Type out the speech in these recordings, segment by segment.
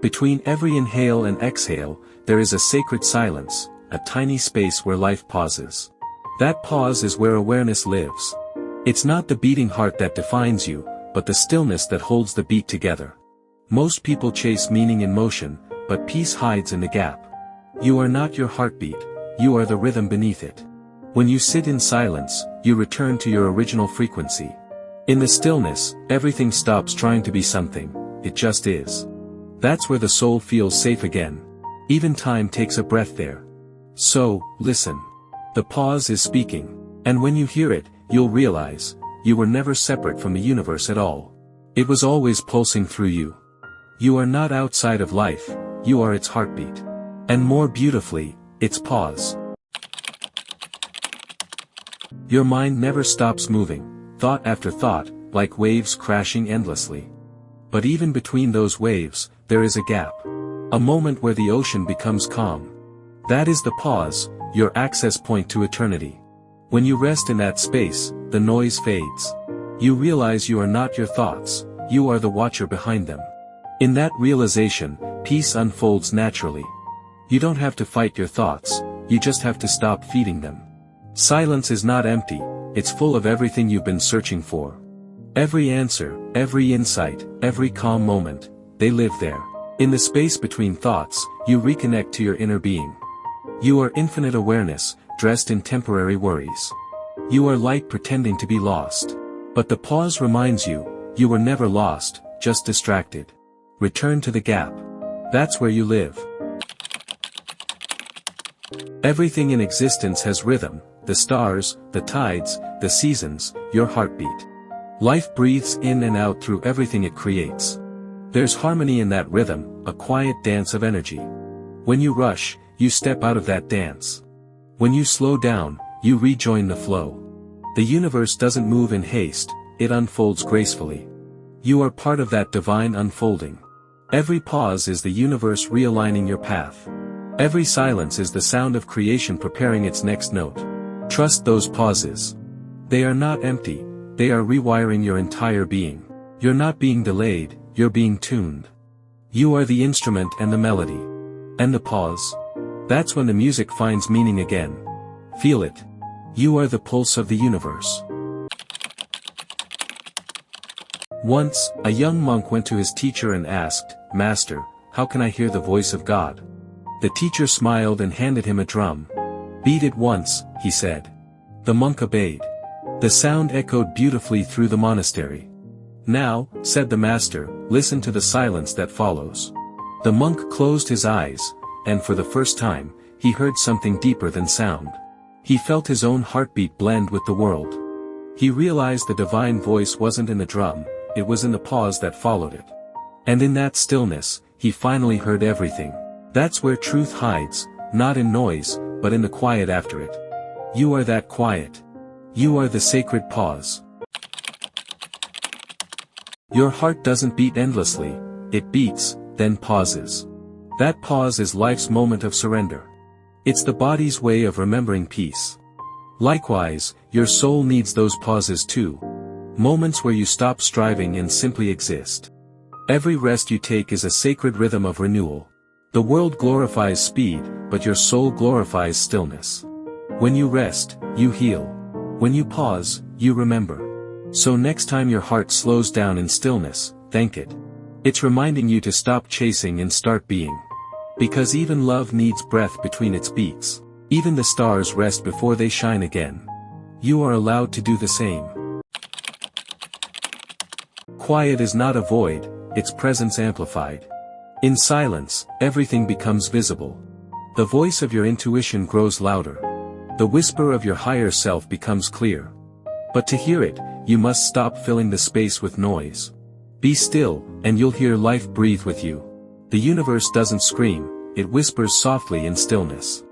Between every inhale and exhale, there is a sacred silence, a tiny space where life pauses. That pause is where awareness lives. It's not the beating heart that defines you, but the stillness that holds the beat together. Most people chase meaning in motion, but peace hides in the gap. You are not your heartbeat, you are the rhythm beneath it. When you sit in silence, you return to your original frequency. In the stillness, everything stops trying to be something, it just is. That's where the soul feels safe again. Even time takes a breath there. So, listen. The pause is speaking. And when you hear it, you'll realize, you were never separate from the universe at all. It was always pulsing through you. You are not outside of life, you are its heartbeat. And more beautifully, its pause. Your mind never stops moving, thought after thought, like waves crashing endlessly. But even between those waves, there is a gap. A moment where the ocean becomes calm. That is the pause, your access point to eternity. When you rest in that space, the noise fades. You realize you are not your thoughts, you are the watcher behind them. In that realization, peace unfolds naturally. You don't have to fight your thoughts, you just have to stop feeding them. Silence is not empty, it's full of everything you've been searching for. Every answer, every insight, every calm moment, they live there. In the space between thoughts, you reconnect to your inner being. You are infinite awareness, dressed in temporary worries. You are light pretending to be lost. But the pause reminds you, you were never lost, just distracted. Return to the gap. That's where you live. Everything in existence has rhythm, the stars, the tides, the seasons, your heartbeat. Life breathes in and out through everything it creates. There's harmony in that rhythm, a quiet dance of energy. When you rush, you step out of that dance. When you slow down, you rejoin the flow. The universe doesn't move in haste, it unfolds gracefully. You are part of that divine unfolding. Every pause is the universe realigning your path. Every silence is the sound of creation preparing its next note. Trust those pauses. They are not empty, they are rewiring your entire being. You're not being delayed, you're being tuned. You are the instrument and the melody. And the pause? That's when the music finds meaning again. Feel it. You are the pulse of the universe. Once, a young monk went to his teacher and asked, "Master, how can I hear the voice of God?" The teacher smiled and handed him a drum. "Beat it once," he said. The monk obeyed. The sound echoed beautifully through the monastery. "Now," said the master, "listen to the silence that follows." The monk closed his eyes, and for the first time, he heard something deeper than sound. He felt his own heartbeat blend with the world. He realized the divine voice wasn't in the drum, it was in the pause that followed it. And in that stillness, he finally heard everything. That's where truth hides, not in noise, but in the quiet after it. You are that quiet. You are the sacred pause. Your heart doesn't beat endlessly, it beats, then pauses. That pause is life's moment of surrender. It's the body's way of remembering peace. Likewise, your soul needs those pauses too. Moments where you stop striving and simply exist. Every rest you take is a sacred rhythm of renewal. The world glorifies speed, but your soul glorifies stillness. When you rest, you heal. When you pause, you remember. So next time your heart slows down in stillness, thank it. It's reminding you to stop chasing and start being. Because even love needs breath between its beats. Even the stars rest before they shine again. You are allowed to do the same. Quiet is not a void, its presence amplified. In silence, everything becomes visible. The voice of your intuition grows louder. The whisper of your higher self becomes clear. But to hear it, you must stop filling the space with noise. Be still, and you'll hear life breathe with you. The universe doesn't scream, it whispers softly in stillness.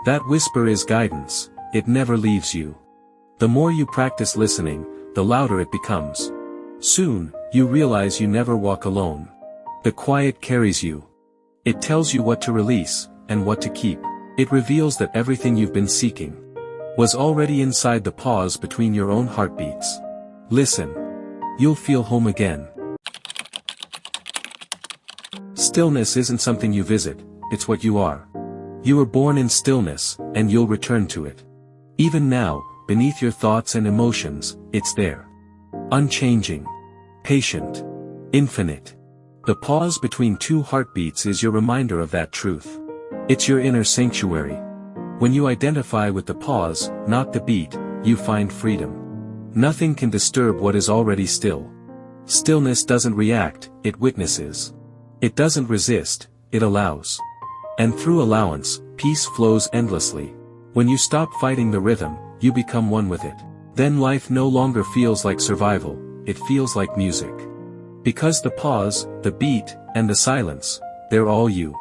That whisper is guidance, it never leaves you. The more you practice listening, the louder it becomes. Soon, you realize you never walk alone. The quiet carries you. It tells you what to release, and what to keep. It reveals that everything you've been seeking was already inside the pause between your own heartbeats. Listen. You'll feel home again. Stillness isn't something you visit, it's what you are. You were born in stillness, and you'll return to it. Even now, beneath your thoughts and emotions, it's there. Unchanging. Patient. Infinite. The pause between two heartbeats is your reminder of that truth. It's your inner sanctuary. When you identify with the pause, not the beat, you find freedom. Nothing can disturb what is already still. Stillness doesn't react, it witnesses. It doesn't resist, it allows. And through allowance, peace flows endlessly. When you stop fighting the rhythm, you become one with it. Then life no longer feels like survival, it feels like music. Because the pause, the beat, and the silence, they're all you.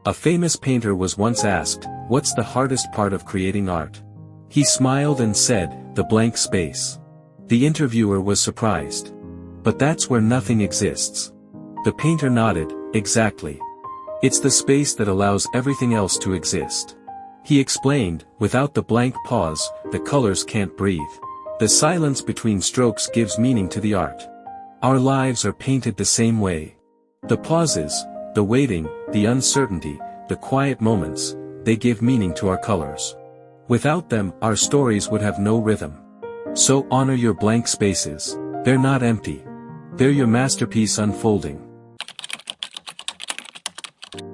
A famous painter was once asked, "What's the hardest part of creating art?" He smiled and said, "The blank space." The interviewer was surprised. "But that's where nothing exists." The painter nodded, "Exactly. It's the space that allows everything else to exist." He explained, "Without the blank pause, the colors can't breathe. The silence between strokes gives meaning to the art." Our lives are painted the same way. The pauses, the waiting, the uncertainty, the quiet moments, they give meaning to our colors. Without them, our stories would have no rhythm. So honor your blank spaces. They're not empty. They're your masterpiece unfolding.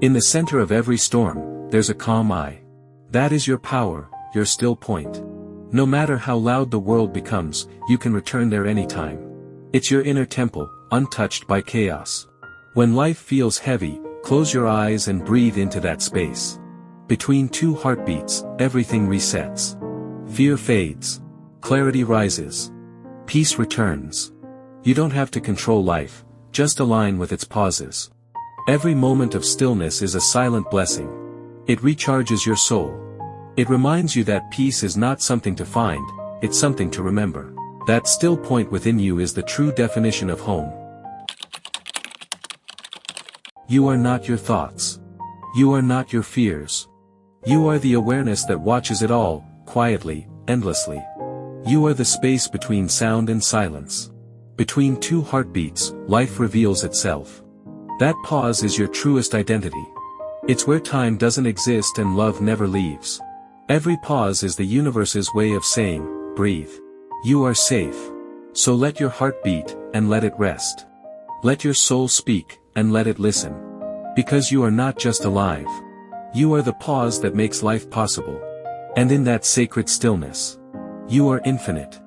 In the center of every storm, there's a calm eye. That is your power, your still point. No matter how loud the world becomes, you can return there anytime. It's your inner temple, untouched by chaos. When life feels heavy, close your eyes and breathe into that space. Between two heartbeats, everything resets. Fear fades. Clarity rises. Peace returns. You don't have to control life, just align with its pauses. Every moment of stillness is a silent blessing. It recharges your soul. It reminds you that peace is not something to find, it's something to remember. That still point within you is the true definition of home. You are not your thoughts. You are not your fears. You are the awareness that watches it all, quietly, endlessly. You are the space between sound and silence. Between two heartbeats, life reveals itself. That pause is your truest identity. It's where time doesn't exist and love never leaves. Every pause is the universe's way of saying, breathe. You are safe. So let your heart beat, and let it rest. Let your soul speak, and let it listen. Because you are not just alive. You are the pause that makes life possible. And in that sacred stillness, you are infinite.